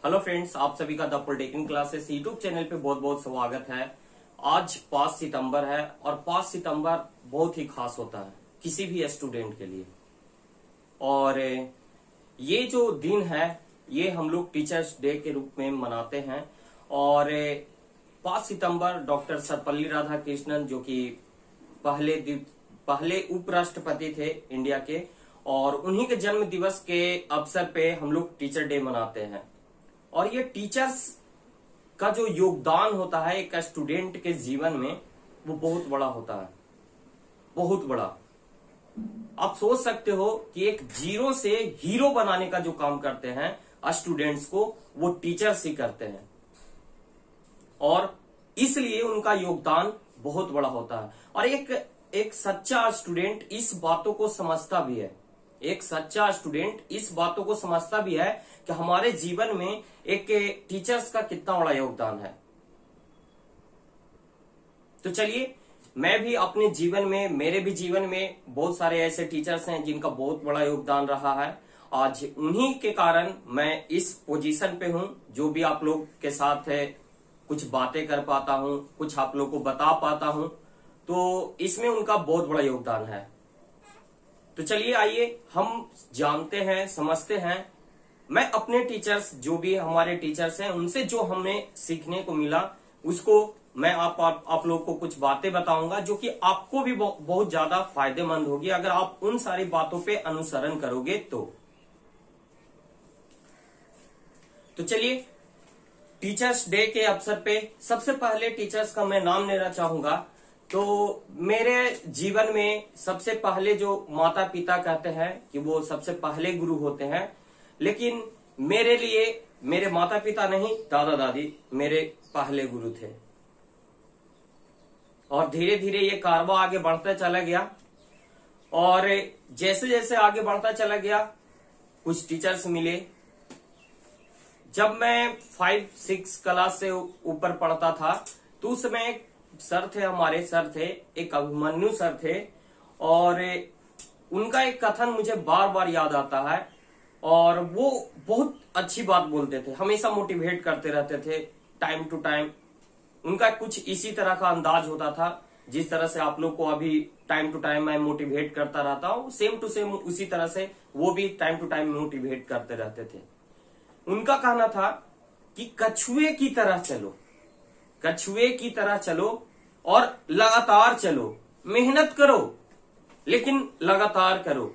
Hello friends, आप सभी का the polytechnic classes YouTube channel पे बहुत बहुत स्वागत है। आज 5 सितंबर है और 5 सितंबर बहुत ही खास होता है किसी भी स्टूडेंट के लिए। और ये जो दिन है ये हम लोग टीचर्स डे के रूप में मनाते हैं। और 5 सितंबर डॉक्टर सर्वपल्ली राधाकृष्णन जो कि पहले उपराष्ट्रपति थे इंडिया के, और उन्हीं के जन्म दिवस के अवसर पे हम लोग टीचर डे मनाते हैं। और ये टीचर्स का जो योगदान होता है एक स्टूडेंट के जीवन में वो बहुत बड़ा होता है, बहुत बड़ा। आप सोच सकते हो कि एक जीरो से हीरो बनाने का जो काम करते हैं स्टूडेंट्स को, वो टीचर्स ही करते हैं। और इसलिए उनका योगदान बहुत बड़ा होता है। और एक सच्चा स्टूडेंट इस बातों को समझता भी है, एक सच्चा स्टूडेंट इस बातों को समझता भी है कि हमारे जीवन में एक टीचर्स का कितना बड़ा योगदान है। तो चलिए, मैं भी अपने जीवन में, मेरे भी जीवन में बहुत सारे ऐसे टीचर्स हैं जिनका बहुत बड़ा योगदान रहा है। आज उन्हीं के कारण मैं इस पोजीशन पे हूं, जो भी आप लोग के साथ है कुछ बातें कर पाता हूं, कुछ आप लोग को बता पाता हूं, तो इसमें उनका बहुत बड़ा योगदान है। तो चलिए आइए हम जानते हैं, समझते हैं। मैं अपने टीचर्स, जो भी हमारे टीचर्स हैं, उनसे जो हमें सीखने को मिला उसको मैं आप लोग को कुछ बातें बताऊंगा जो कि आपको भी बहुत ज्यादा फायदेमंद होगी अगर आप उन सारी बातों पे अनुसरण करोगे तो चलिए, टीचर्स डे के अवसर पे सबसे पहले टीचर्स का मैं नाम लेना चाहूंगा। तो मेरे जीवन में सबसे पहले जो माता पिता कहते हैं कि वो सबसे पहले गुरु होते हैं, लेकिन मेरे लिए मेरे माता पिता नहीं, दादा दादी मेरे पहले गुरु थे। और धीरे धीरे ये कारवां आगे बढ़ता चला गया। और जैसे जैसे आगे बढ़ता चला गया कुछ टीचर्स मिले। जब मैं 5-6 क्लास से ऊपर पढ़ता था तो उस समय सर थे, हमारे सर थे, एक अभिमन्यु सर थे। और उनका एक कथन मुझे बार बार याद आता है। और वो बहुत अच्छी बात बोलते थे, हमेशा मोटिवेट करते रहते थे टाइम टू टाइम। उनका कुछ इसी तरह का अंदाज होता था जिस तरह से आप लोग को अभी टाइम टू टाइम मैं मोटिवेट करता रहता हूं, सेम टू सेम उसी तरह से वो भी टाइम टू टाइम मोटिवेट करते रहते थे। उनका कहना था कि कछुए की तरह चलो, कछुए की तरह चलो और लगातार चलो, मेहनत करो लेकिन लगातार करो।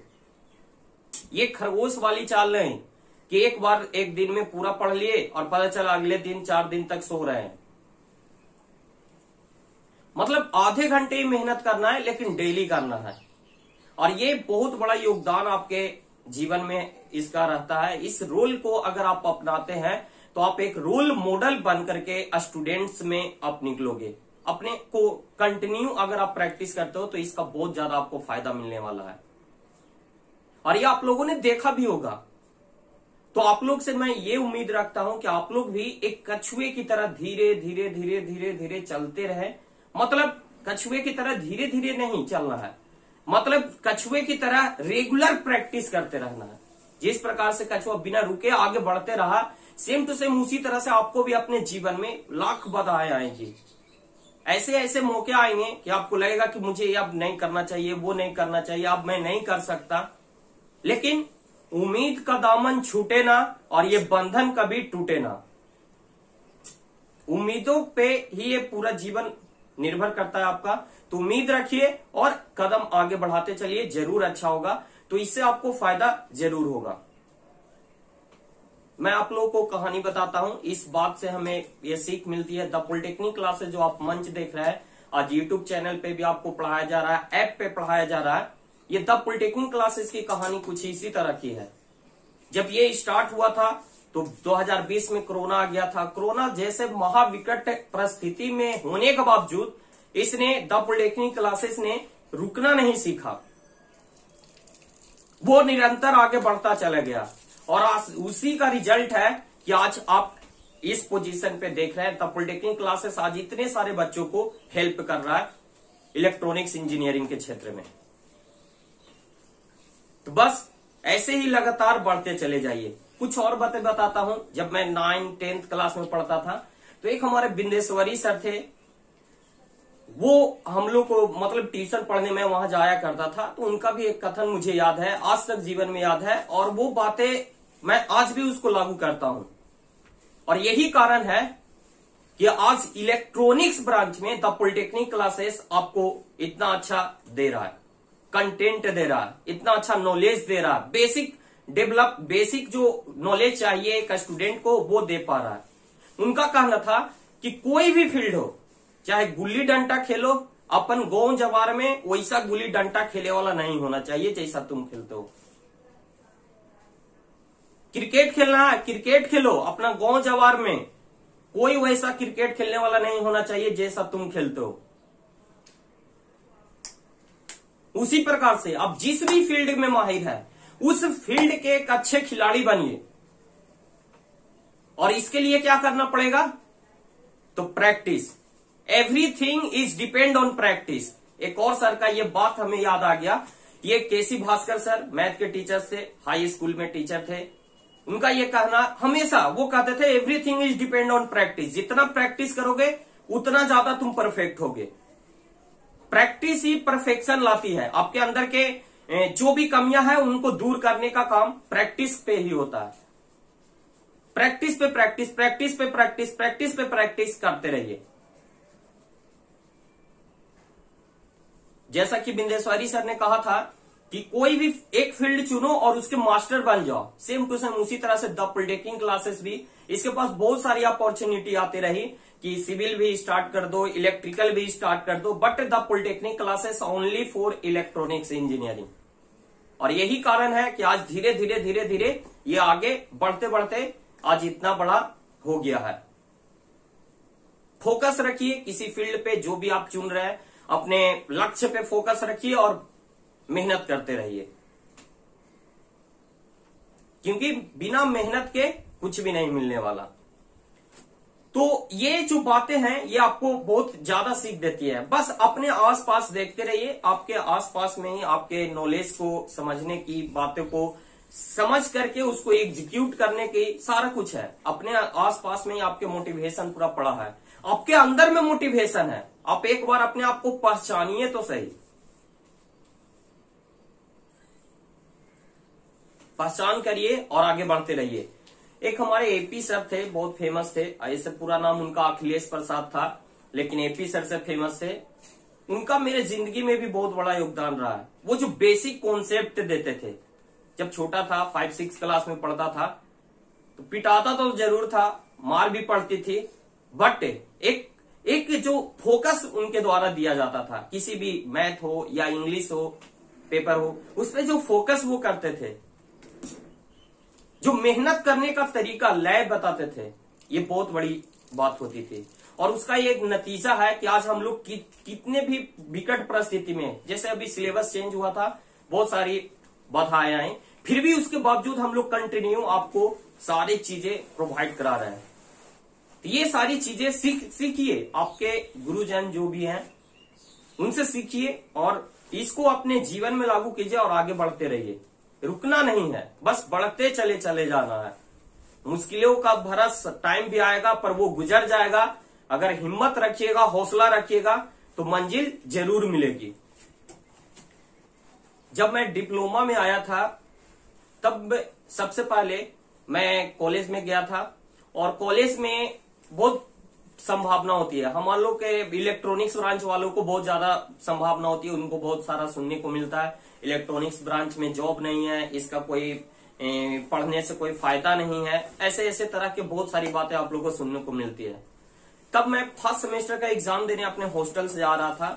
ये खरगोश वाली चाल नहीं कि एक बार एक दिन में पूरा पढ़ लिए और पता चला अगले दिन 4 दिन तक सो रहे हैं। मतलब आधे घंटे ही मेहनत करना है लेकिन डेली करना है। और ये बहुत बड़ा योगदान आपके जीवन में इसका रहता है। इस रोल को अगर आप अपनाते हैं तो आप एक रोल मॉडल बन करके स्टूडेंट्स में आप निकलोगे। अपने को कंटिन्यू अगर आप प्रैक्टिस करते हो तो इसका बहुत ज्यादा आपको फायदा मिलने वाला है। और ये आप लोगों ने देखा भी होगा। तो आप लोग से मैं ये उम्मीद रखता हूं कि आप लोग भी एक कछुए की तरह धीरे धीरे धीरे धीरे धीरे चलते रहे। मतलब कछुए की तरह धीरे धीरे नहीं चलना है, मतलब कछुए की तरह रेगुलर प्रैक्टिस करते रहना है। जिस प्रकार से कछुआ बिना रुके आगे बढ़ते रहा, सेम टू सेम उसी तरह से आपको भी अपने जीवन में लाख बाधाएं आएंगी। ऐसे ऐसे मौके आएंगे कि आपको लगेगा कि मुझे अब नहीं करना चाहिए, वो नहीं करना चाहिए, अब मैं नहीं कर सकता। लेकिन उम्मीद का दामन छूटे ना और ये बंधन कभी टूटे ना। उम्मीदों पे ही ये पूरा जीवन निर्भर करता है आपका। तो उम्मीद रखिए और कदम आगे बढ़ाते चलिए, जरूर अच्छा होगा। तो इससे आपको फायदा जरूर होगा। मैं आप लोगों को कहानी बताता हूं। इस बात से हमें ये सीख मिलती है। द पॉलिटेक्निक क्लासेस जो आप मंच देख रहे हैं, आज यूट्यूब चैनल पे भी आपको पढ़ाया जा रहा है, ऐप पे पढ़ाया जा रहा है। ये द पॉलिटेक्निक क्लासेस की कहानी कुछ इसी तरह की है। जब ये स्टार्ट हुआ था तो 2020 में कोरोना आ गया था। कोरोना जैसे महाविकट परिस्थिति में होने के बावजूद इसने, द पॉलिटेक्निक क्लासेस ने रुकना नहीं सीखा। वो निरंतर आगे बढ़ता चला गया। और आज उसी का रिजल्ट है कि आज आप इस पोजीशन पे देख रहे हैं। द पॉलिटेक्निक क्लासेस आज इतने सारे बच्चों को हेल्प कर रहा है इलेक्ट्रॉनिक्स इंजीनियरिंग के क्षेत्र में। तो बस ऐसे ही लगातार बढ़ते चले जाइए। कुछ और बातें बताता हूं। जब मैं 9th 10th क्लास में पढ़ता था तो एक हमारे बिंदेश्वरी सर थे, वो हम लोग को मतलब ट्यूशन पढ़ने में वहां जाया करता था, तो उनका भी एक कथन मुझे याद है, आज तक जीवन में याद है, और वो बातें मैं आज भी उसको लागू करता हूं। और यही कारण है कि आज इलेक्ट्रॉनिक्स ब्रांच में द पॉलिटेक्निक क्लासेस आपको इतना अच्छा दे रहा है, कंटेंट दे रहा है, इतना अच्छा नॉलेज दे रहा है, बेसिक जो नॉलेज चाहिए एक स्टूडेंट को वो दे पा रहा है। उनका कहना था कि कोई भी फील्ड हो, चाहे गुल्ली डंडा खेलो, अपन गांव जवार में वैसा गुल्ली डंडा खेले वाला नहीं होना चाहिए जैसा तुम खेलते हो। क्रिकेट खेलना है, क्रिकेट खेलो अपना गांव जवार में, कोई वैसा क्रिकेट खेलने वाला नहीं होना चाहिए जैसा तुम खेलते हो। उसी प्रकार से आप जिस भी फील्ड में माहिर है उस फील्ड के एक अच्छे खिलाड़ी बनिए, और इसके लिए क्या करना पड़ेगा, तो practice. Everything is depend on practice. एक और सर का ये बात हमें याद आ गया, ये केसी भास्कर सर मैथ के टीचर थे, हाई स्कूल में टीचर थे। उनका ये कहना हमेशा, वो कहते थे everything is depend on practice. जितना प्रैक्टिस करोगे उतना ज्यादा तुम परफेक्ट होगे। प्रैक्टिस ही परफेक्शन लाती है। आपके अंदर के जो भी कमियां हैं उनको दूर करने का काम प्रैक्टिस पे ही होता है। प्रैक्टिस पे प्रैक्टिस, प्रैक्टिस पे प्रैक्टिस, प्रैक्टिस पे प्रैक्टिस करते रहिए। जैसा कि बिंदेश्वरी सर ने कहा था कि कोई भी एक फील्ड चुनो और उसके मास्टर बन जाओ। सेम टू सेम उसी तरह से द पॉलिटेक्निक क्लासेस भी, इसके पास बहुत सारी अपॉर्चुनिटी आती रही कि सिविल भी स्टार्ट कर दो, इलेक्ट्रिकल भी स्टार्ट कर दो, but the polytechnic classes only for electronics engineering. और यही कारण है कि आज धीरे धीरे धीरे धीरे ये आगे बढ़ते बढ़ते आज इतना बड़ा हो गया है। फोकस रखिए किसी फील्ड पे, जो भी आप चुन रहे हैं अपने लक्ष्य पे फोकस रखिए और मेहनत करते रहिए, क्योंकि बिना मेहनत के कुछ भी नहीं मिलने वाला। तो ये जो बातें हैं ये आपको बहुत ज्यादा सीख देती है। बस अपने आसपास देखते रहिए, आपके आसपास में ही आपके नॉलेज को समझने की, बातों को समझ करके उसको एग्जीक्यूट करने की सारा कुछ है। अपने आसपास में ही आपके मोटिवेशन पूरा पड़ा है, आपके अंदर में मोटिवेशन है। आप एक बार अपने आप को पहचानिए तो सही, पहचान करिए और आगे बढ़ते रहिए। एक हमारे एपी सर थे, बहुत फेमस थे, ऐसे पूरा नाम उनका अखिलेश प्रसाद था, लेकिन एपी सर से फेमस थे। उनका मेरे जिंदगी में भी बहुत बड़ा योगदान रहा है। वो जो बेसिक कॉन्सेप्ट देते थे, जब छोटा था 5-6 क्लास में पढ़ता था तो पिटाता तो जरूर था, मार भी पड़ती थी, बट एक जो फोकस उनके द्वारा दिया जाता था, किसी भी मैथ हो या इंग्लिश हो पेपर हो, उसपे जो फोकस वो करते थे, जो मेहनत करने का तरीका लय बताते थे, ये बहुत बड़ी बात होती थी। और उसका ये एक नतीजा है कि आज हम लोग कितने भी विकट परिस्थिति में, जैसे अभी सिलेबस चेंज हुआ था, बहुत सारी बाधाएं आई, फिर भी उसके बावजूद हम लोग कंटिन्यू आपको सारी चीजें प्रोवाइड करा रहे हैं। तो ये सारी चीजें सीखिए, आपके गुरुजन जो भी हैं उनसे सीखिए और इसको अपने जीवन में लागू कीजिए और आगे बढ़ते रहिए। रुकना नहीं है, बस बढ़ते चले जाना है। मुश्किलों का भरा टाइम भी आएगा पर वो गुजर जाएगा। अगर हिम्मत रखिएगा, हौसला रखिएगा तो मंजिल जरूर मिलेगी। जब मैं डिप्लोमा में आया था तब सबसे पहले मैं कॉलेज में गया था, और कॉलेज में बहुत संभावना होती है। हम लोग के इलेक्ट्रॉनिक्स ब्रांच वालों को बहुत ज्यादा संभावना होती है, उनको बहुत सारा सुनने को मिलता है, इलेक्ट्रॉनिक्स ब्रांच में जॉब नहीं है, इसका कोई पढ़ने से कोई फायदा नहीं है, ऐसे तरह के बहुत सारी बातें आप लोगों को सुनने को मिलती है। तब मैं फर्स्ट सेमेस्टर का एग्जाम देने अपने हॉस्टल से जा रहा था,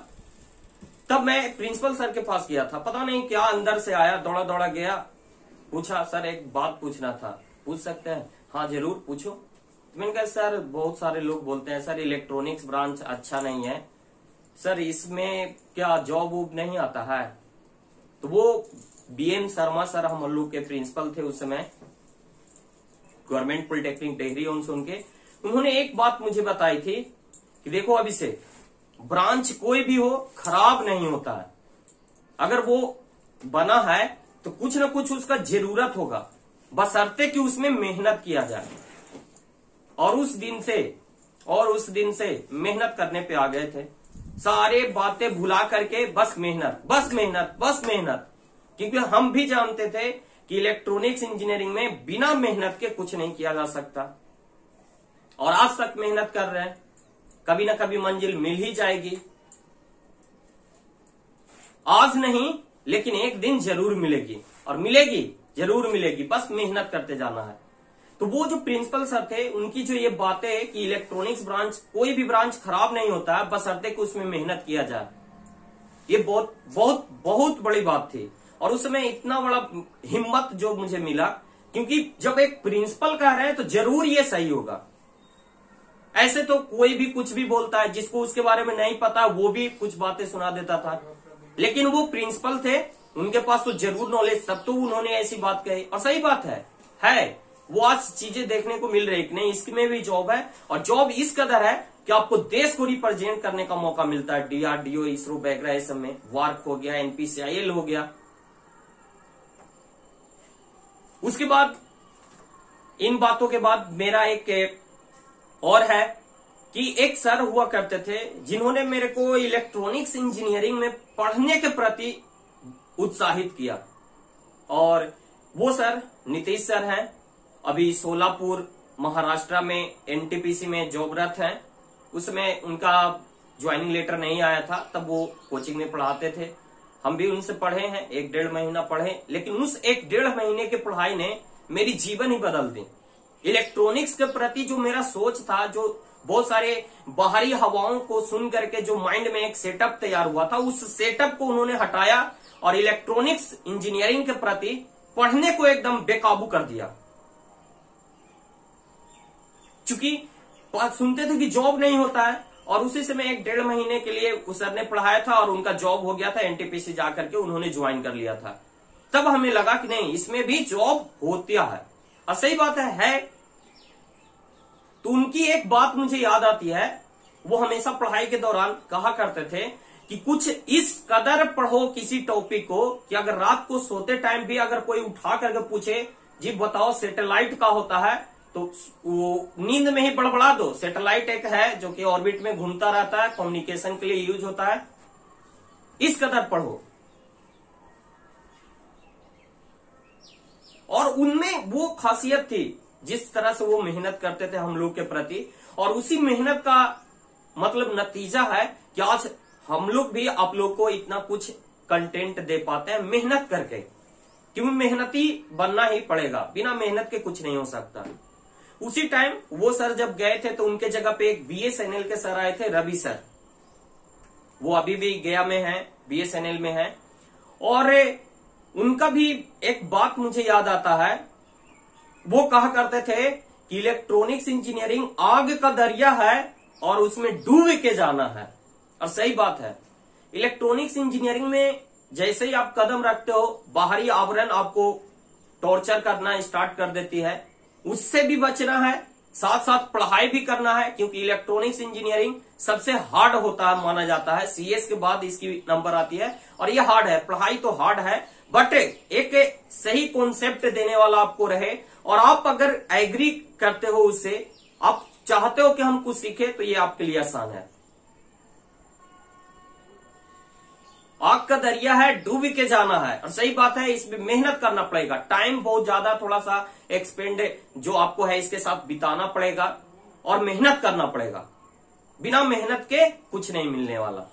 तब मैं प्रिंसिपल सर के पास गया था। पता नहीं क्या अंदर से आया, दौड़ा दौड़ा गया, पूछा सर एक बात पूछना था, पूछ सकते हैं? हाँ जरूर पूछो। मैंने कहा सर बहुत सारे लोग बोलते हैं सर इलेक्ट्रॉनिक्स ब्रांच अच्छा नहीं है, सर इसमें क्या जॉब वॉब नहीं आता है? तो वो बीएम शर्मा सर हम लोग के प्रिंसिपल थे उस समय, गवर्नमेंट पॉलिटेक्निक डिग्री उनके, उन्होंने एक बात मुझे बताई थी कि देखो अभी से ब्रांच कोई भी हो खराब नहीं होता है, अगर वो बना है तो कुछ ना कुछ उसका जरूरत होगा, बशर्ते कि उसमें मेहनत किया जाए। और उस दिन से मेहनत करने पे आ गए थे, सारे बातें भुला करके बस मेहनत, बस मेहनत, बस मेहनत। क्योंकि हम भी जानते थे कि इलेक्ट्रॉनिक्स इंजीनियरिंग में बिना मेहनत के कुछ नहीं किया जा सकता। और आज तक मेहनत कर रहे हैं, कभी ना कभी मंजिल मिल ही जाएगी। आज नहीं लेकिन एक दिन जरूर मिलेगी, और मिलेगी, जरूर मिलेगी, बस मेहनत करते जाना है। तो वो जो प्रिंसिपल सर थे, उनकी जो ये बातें कि इलेक्ट्रॉनिक्स ब्रांच, कोई भी ब्रांच खराब नहीं होता है बशर्ते कि उसमें मेहनत किया जाए, ये बहुत बहुत बहुत बड़ी बात थी। और उस समय इतना बड़ा हिम्मत जो मुझे मिला, क्योंकि जब एक प्रिंसिपल कह रहे हैं तो जरूर ये सही होगा। ऐसे तो कोई भी कुछ भी बोलता है, जिसको उसके बारे में नहीं पता वो भी कुछ बातें सुना देता था, लेकिन वो प्रिंसिपल थे, उनके पास तो जरूर नॉलेज, तब तो उन्होंने ऐसी बात कही। और सही बात है वो आज चीजें देखने को मिल रही कि नहीं, इसमें भी जॉब है, और जॉब इस कदर है कि आपको देश को रिप्रेजेंट करने का मौका मिलता है। DRDO, इसरो वगैरह सब में, वार्क हो गया, NPCIL हो गया। उसके बाद इन बातों के बाद मेरा एक और है कि एक सर हुआ करते थे जिन्होंने मेरे को इलेक्ट्रॉनिक्स इंजीनियरिंग में पढ़ने के प्रति उत्साहित किया, और वो सर नीतीश सर हैं। अभी सोलापुर महाराष्ट्र में NTPC में जॉबरत हैं। उसमें उनका ज्वाइनिंग लेटर नहीं आया था, तब वो कोचिंग में पढ़ाते थे। हम भी उनसे पढ़े हैं, 1-1.5 महीना पढ़े, लेकिन उस 1-1.5 महीने की पढ़ाई ने मेरी जीवन ही बदल दी। इलेक्ट्रॉनिक्स के प्रति जो मेरा सोच था, जो बहुत सारे बाहरी हवाओं को सुन करके जो माइंड में एक सेटअप तैयार हुआ था, उस सेटअप को उन्होंने हटाया और इलेक्ट्रॉनिक्स इंजीनियरिंग के प्रति पढ़ने को एकदम बेकाबू कर दिया। चूंकि सुनते थे कि जॉब नहीं होता है, और उसी समय 1-1.5 महीने के लिए उस सर ने पढ़ाया था और उनका जॉब हो गया था। NTPC जाकर के उन्होंने ज्वाइन कर लिया था। तब हमें लगा कि नहीं, इसमें भी जॉब होता है। और सही बात है। तो उनकी एक बात मुझे याद आती है, वो हमेशा पढ़ाई के दौरान कहा करते थे कि कुछ इस कदर पढ़ो किसी टॉपिक को कि अगर रात को सोते टाइम भी अगर कोई उठा करके पूछे, जी बताओ सैटेलाइट का होता है, तो वो नींद में ही बड़बड़ा दो। सैटेलाइट एक है जो कि ऑर्बिट में घूमता रहता है, कम्युनिकेशन के लिए यूज होता है, इस कदर पढ़ो। और उनमें वो खासियत थी, जिस तरह से वो मेहनत करते थे हम लोग के प्रति, और उसी मेहनत का मतलब नतीजा है कि आज हम लोग भी आप लोग को इतना कुछ कंटेंट दे पाते हैं मेहनत करके। क्योंकि मेहनती बनना ही पड़ेगा, बिना मेहनत के कुछ नहीं हो सकता। उसी टाइम वो सर जब गए थे तो उनके जगह पे एक BSNL के सर आए थे, रवि सर। वो अभी भी गया में है, BSNL में है। और उनका भी एक बात मुझे याद आता है, वो कहा करते थे कि इलेक्ट्रॉनिक्स इंजीनियरिंग आग का दरिया है और उसमें डूब के जाना है। और सही बात है। इलेक्ट्रॉनिक्स इंजीनियरिंग में जैसे ही आप कदम रखते हो, बाहरी आवरण आपको टॉर्चर करना स्टार्ट कर देती है। उससे भी बचना है, साथ साथ पढ़ाई भी करना है, क्योंकि इलेक्ट्रॉनिक्स इंजीनियरिंग सबसे हार्ड होता है माना जाता है। CS के बाद इसकी नंबर आती है, और ये हार्ड है। पढ़ाई तो हार्ड है, बट एक सही कॉन्सेप्ट देने वाला आपको रहे, और आप अगर एग्री करते हो उससे, आप चाहते हो कि हम कुछ सीखे, तो ये आपके लिए आसान है। आग का दरिया है, डूब के जाना है। और सही बात है, इसमें मेहनत करना पड़ेगा, टाइम बहुत ज्यादा थोड़ा सा एक्सपेंड जो आपको है इसके साथ बिताना पड़ेगा, और मेहनत करना पड़ेगा। बिना मेहनत के कुछ नहीं मिलने वाला,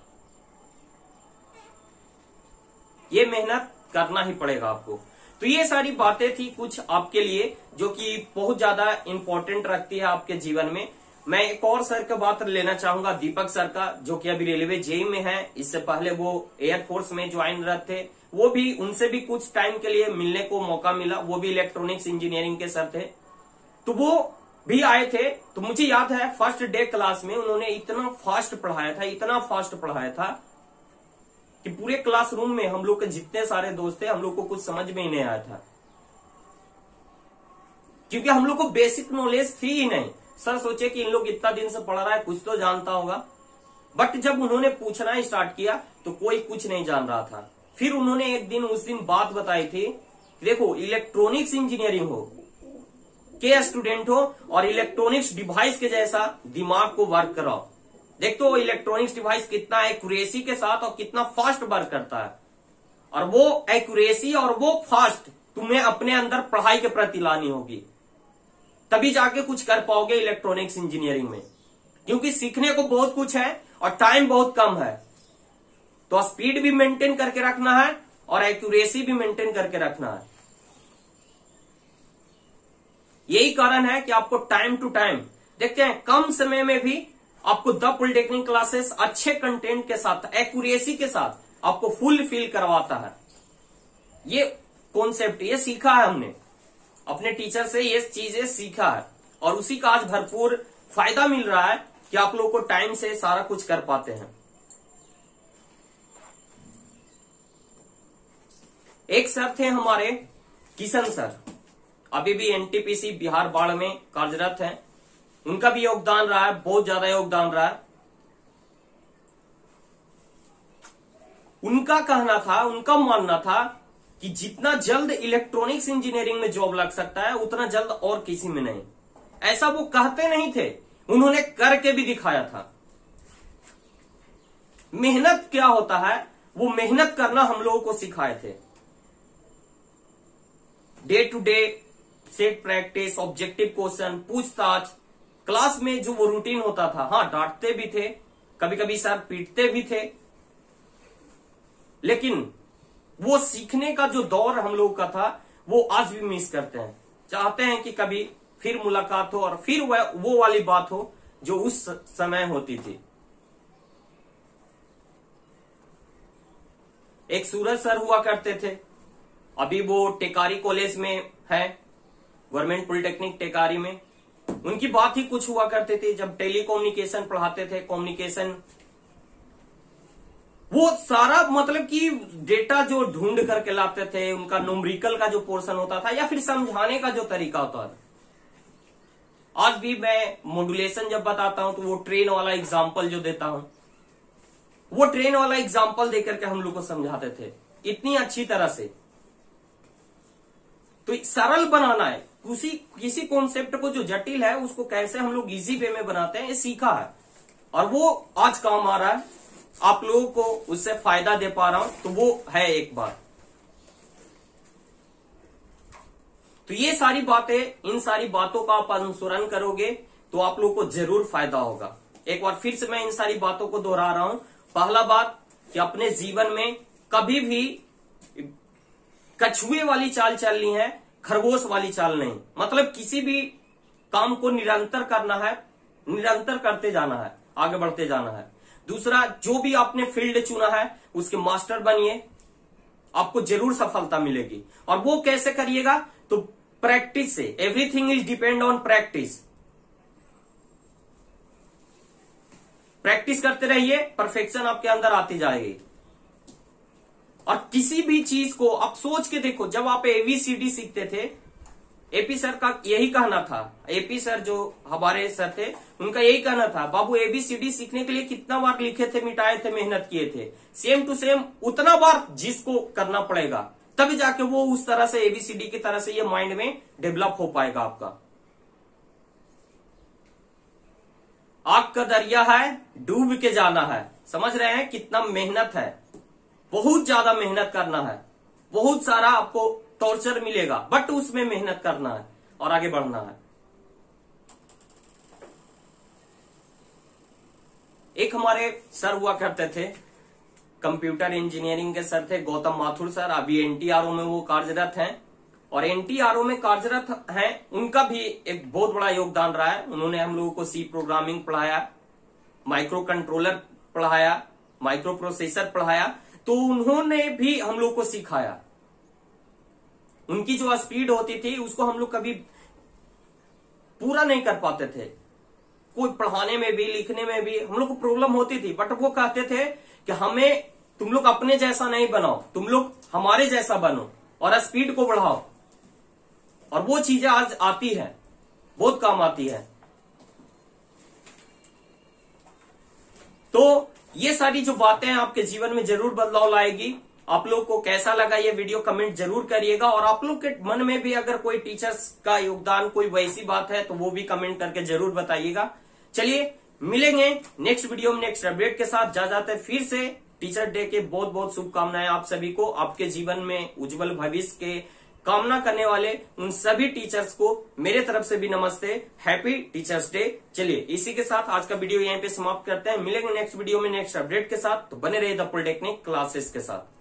ये मेहनत करना ही पड़ेगा आपको। तो ये सारी बातें थी कुछ आपके लिए, जो कि बहुत ज्यादा इंपॉर्टेंट रखती है आपके जीवन में। मैं एक और सर का बात लेना चाहूंगा, दीपक सर का, जो कि अभी रेलवे JEE में है। इससे पहले वो एयरफोर्स में ज्वाइन थे। वो भी, उनसे भी कुछ टाइम के लिए मिलने को मौका मिला। वो भी इलेक्ट्रॉनिक्स इंजीनियरिंग के सर थे, तो वो भी आए थे। तो मुझे याद है फर्स्ट डे क्लास में उन्होंने इतना फास्ट पढ़ाया था, इतना फास्ट पढ़ाया था कि पूरे क्लासरूम में हम लोग के जितने सारे दोस्त थे, हम लोग को कुछ समझ में ही नहीं आया था, क्योंकि हम लोग को बेसिक नॉलेज थी ही नहीं। सर सोचे कि इन लोग इतना दिन से पढ़ रहा है, कुछ तो जानता होगा। बट जब उन्होंने पूछना स्टार्ट किया तो कोई कुछ नहीं जान रहा था। फिर उन्होंने एक दिन, उस दिन बात बताई थी देखो इलेक्ट्रॉनिक्स इंजीनियरिंग हो के स्टूडेंट हो और इलेक्ट्रॉनिक्स डिवाइस के जैसा दिमाग को वर्क कराओ। देखते हो इलेक्ट्रॉनिक्स डिवाइस कितना एक्यूरेसी के साथ और कितना फास्ट वर्क करता है, और वो एक्यूरेसी और वो फास्ट तुम्हें अपने अंदर पढ़ाई के प्रति लानी होगी, तभी जाके कुछ कर पाओगे इलेक्ट्रॉनिक्स इंजीनियरिंग में। क्योंकि सीखने को बहुत कुछ है और टाइम बहुत कम है, तो स्पीड भी मेंटेन करके रखना है और एक्यूरेसी भी मेंटेन करके रखना है। यही कारण है कि आपको टाइम टू टाइम देखते हैं कम समय में भी आपको द पॉलिटेक्निक क्लासेस अच्छे कंटेंट के साथ एक्यूरेसी के साथ आपको फुल फिल करवाता है। ये कॉन्सेप्ट ये सीखा है हमने अपने टीचर से, ये चीजें सीखा है और उसी का आज भरपूर फायदा मिल रहा है कि आप लोगों को टाइम से सारा कुछ कर पाते हैं। एक सर थे हमारे किशन सर, अभी भी एनटीपीसी बिहार बाढ़ में कार्यरत हैं। उनका भी योगदान रहा है, बहुत ज्यादा योगदान रहा है। उनका कहना था, उनका मानना था कि जितना जल्द इलेक्ट्रॉनिक्स इंजीनियरिंग में जॉब लग सकता है उतना जल्द और किसी में नहीं। ऐसा वो कहते नहीं थे, उन्होंने करके भी दिखाया था। मेहनत क्या होता है वो मेहनत करना हम लोगों को सिखाए थे। Day to day set practice, objective question, पूछताछ, क्लास में जो वो रूटीन होता था। हाँ, डांटते भी थे, कभी कभी सर पीटते भी थे, लेकिन वो सीखने का जो दौर हम लोग का था वो आज भी मिस करते हैं। चाहते हैं कि कभी फिर मुलाकात हो और फिर वो वाली बात हो जो उस समय होती थी। एक सूरज सर हुआ करते थे, अभी वो टेकारी कॉलेज में है, गवर्नमेंट पॉलिटेक्निक टेकारी में। उनकी बात ही कुछ हुआ करते थे। जब टेलीकम्युनिकेशन पढ़ाते थे, कम्युनिकेशन, वो सारा मतलब कि डेटा जो ढूंढ करके लाते थे, उनका न्यूमेरिकल का जो पोर्शन होता था या फिर समझाने का जो तरीका होता था। आज भी मैं मॉड्यूलेशन जब बताता हूं तो वो ट्रेन वाला एग्जाम्पल जो देता हूं, वो ट्रेन वाला एग्जाम्पल देकर के हम लोग को समझाते थे इतनी अच्छी तरह से। तो सरल बनाना है, किसी कॉन्सेप्ट को जो जटिल है उसको कैसे हम लोग इजी वे में बनाते हैं, ये सीखा है और वो आज काम आ रहा है। आप लोगों को उससे फायदा दे पा रहा हूं, तो वो है एक बात। तो ये सारी बातें, इन सारी बातों का आप अनुसरण करोगे तो आप लोगों को जरूर फायदा होगा। एक बार फिर से मैं इन सारी बातों को दोहरा रहा हूं। पहला बात कि अपने जीवन में कभी भी कछुए वाली चाल चलनी है, खरगोश वाली चाल नहीं। मतलब किसी भी काम को निरंतर करना है, निरंतर करते जाना है, आगे बढ़ते जाना है। दूसरा, जो भी आपने फील्ड चुना है उसके मास्टर बनिए, आपको जरूर सफलता मिलेगी। और वो कैसे करिएगा, तो प्रैक्टिस से। Everything is depend on practice. Practice करते रहिए, परफेक्शन आपके अंदर आती जाएगी। और किसी भी चीज को आप सोच के देखो, जब आप एबीसीडी सीखते थे, एपी सर का यही कहना था। एपी सर जो हमारे सर थे, उनका यही कहना था, बाबू एबीसीडी सीखने के लिए कितना बार लिखे थे, मिटाए थे, मेहनत किए थे, सेम टू सेम उतना बार जिसको करना पड़ेगा, तभी जाके वो उस तरह से एबीसीडी की तरह से ये माइंड में डेवलप हो पाएगा आपका। आग का दरिया है, डूब के जाना है। समझ रहे हैं कितना मेहनत है, बहुत ज्यादा मेहनत करना है, बहुत सारा आपको टॉर्चर मिलेगा, बट उसमें मेहनत करना है और आगे बढ़ना है। एक हमारे सर हुआ करते थे, कंप्यूटर इंजीनियरिंग के सर थे, गौतम माथुर सर। अभी एनटीआरओ में वो कार्यरत हैं और एनटीआरओ में कार्यरत हैं। उनका भी एक बहुत बड़ा योगदान रहा है। उन्होंने हम लोगों को सी प्रोग्रामिंग पढ़ाया, माइक्रो कंट्रोलर पढ़ाया, माइक्रो प्रोसेसर पढ़ाया, तो उन्होंने भी हम लोग को सिखाया। उनकी जो स्पीड होती थी उसको हम लोग कभी पूरा नहीं कर पाते थे। कोई पढ़ाने में भी, लिखने में भी हम लोग को प्रॉब्लम होती थी, बट वो कहते थे कि हमें तुम लोग अपने जैसा नहीं बनाओ, तुम लोग हमारे जैसा बनो और स्पीड को बढ़ाओ। और वो चीजें आज आती है, बहुत काम आती है। तो ये सारी जो बातें आपके जीवन में जरूर बदलाव लाएगी। आप लोग को कैसा लगा ये वीडियो कमेंट जरूर करिएगा, और आप लोग के मन में भी अगर कोई टीचर्स का योगदान कोई वैसी बात है तो वो भी कमेंट करके जरूर बताइएगा। चलिए मिलेंगे नेक्स्ट वीडियो में नेक्स्ट अपडेट के साथ। जाते फिर से टीचर डे के बहुत बहुत शुभकामनाएं आप सभी को, आपके जीवन में उज्जवल भविष्य के कामना करने वाले उन सभी टीचर्स को मेरे तरफ से भी नमस्ते, हैप्पी टीचर्स डे। चलिए इसी के साथ आज का वीडियो यहीं पे समाप्त करते हैं। मिलेंगे नेक्स्ट वीडियो में नेक्स्ट अपडेट के साथ, तो बने रहिए द पॉलिटेक्निक क्लासेस के साथ।